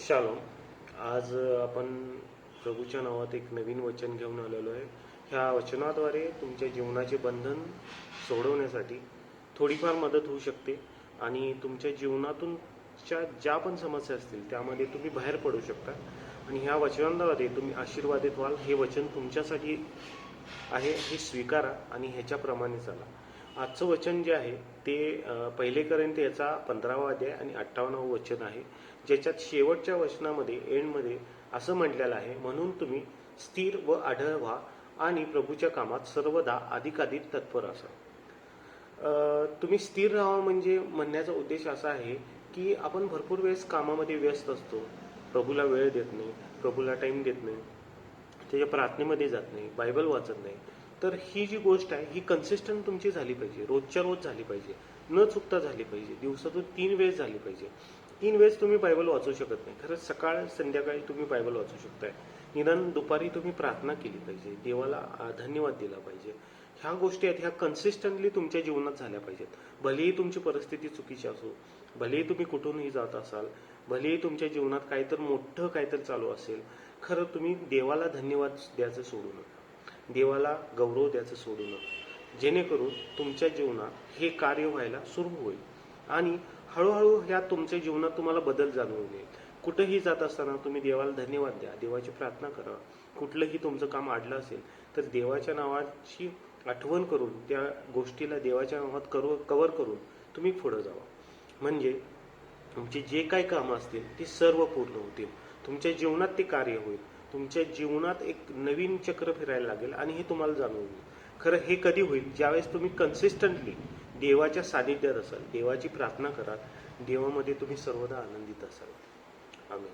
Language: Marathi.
शालोम. आज आपण प्रभूच्या नावात एक नवीन वचन घेऊन आलेलो आहे. ह्या वचनाद्वारे तुमच्या जीवनाचे बंधन सोडवण्यासाठी थोडीफार मदत होऊ शकते आणि तुमच्या जीवनातून ज्या पण समस्या असतील त्यामध्ये तुम्ही बाहेर पडू शकता आणि ह्या वचनाद्वारे तुम्ही आशीर्वादित व्हाल. हे वचन तुमच्यासाठी आहे, हे स्वीकारा आणि ह्याच्याप्रमाणे चाला. आजचं वचन जे आहे ते 1 Corinthians याचा 15वा अध्याय आणि 58वं वचन आहे, ज्याच्यात शेवटच्या वचनामध्ये एंडमध्ये असं म्हटलेलं आहे, म्हणून तुम्ही स्थिर व आढळ व्हा आणि प्रभूच्या कामात सर्वदा अधिकाधिक तत्पर असा. तुम्ही स्थिर राहा म्हणजे म्हणण्याचा उद्देश असा आहे की आपण भरपूर वेळेस कामामध्ये व्यस्त असतो, प्रभूला वेळ देत नाही, प्रभूला टाईम देत नाही, त्याच्या प्रार्थनेमध्ये जात नाही, बायबल वाचत नाही. तर ही जी गोष्ट आहे ही कन्सिस्टंट तुमची झाली पाहिजे, रोजच्या रोज झाली पाहिजे, न चुकता झाली पाहिजे, दिवसातून 3 वेळेस झाली पाहिजे. 3 वेळेस तुम्ही बायबल वाचू शकत नाही, खरंच सकाळ संध्याकाळी तुम्ही बायबल वाचू शकताय. निदान दुपारी तुम्ही प्रार्थना केली पाहिजे, देवाला धन्यवाद दिला पाहिजे. ह्या गोष्टी आहेत, ह्या कन्सिस्टंटली तुमच्या जीवनात झाल्या पाहिजेत. भलेही तुमची परिस्थिती चुकीची असो, भलेही तुम्ही कुठूनही जात असाल, भलेही तुमच्या जीवनात काहीतरी मोठं काहीतरी चालू असेल, खरं तुम्ही देवाला धन्यवाद द्यायचं सोडू नका, देवाला गौरव द्यायचं सोडू नका, जेणेकरून तुमच्या जीवनात हे कार्य व्हायला सुरू होईल आणि हळूहळू ह्या तुमच्या जीवनात तुम्हाला बदल जाणवून येईल. कुठंही जात असताना तुम्ही देवाला धन्यवाद द्या, देवाची प्रार्थना करा. कुठलंही तुमचं काम अडलं असेल तर देवाच्या नावाची आठवण करून त्या गोष्टीला देवाच्या नावात कव्हर करून तुम्ही पुढे जावा. म्हणजे तुमचे जे काही कामं असतील ते सर्व पूर्ण होतील, तुमच्या जीवनात ते कार्य होईल, तुमच्या जीवनात एक नवीन चक्र फिरायला लागेल आणि हे तुम्हाला जाणवून येईल. खरं हे कधी होईल? ज्यावेळेस तुम्ही कन्सिस्टंटली देवाच्या सानिध्यात असाल, देवाची प्रार्थना कराल, देवामध्ये तुम्ही सर्वदा आनंदित असाल. आमेन.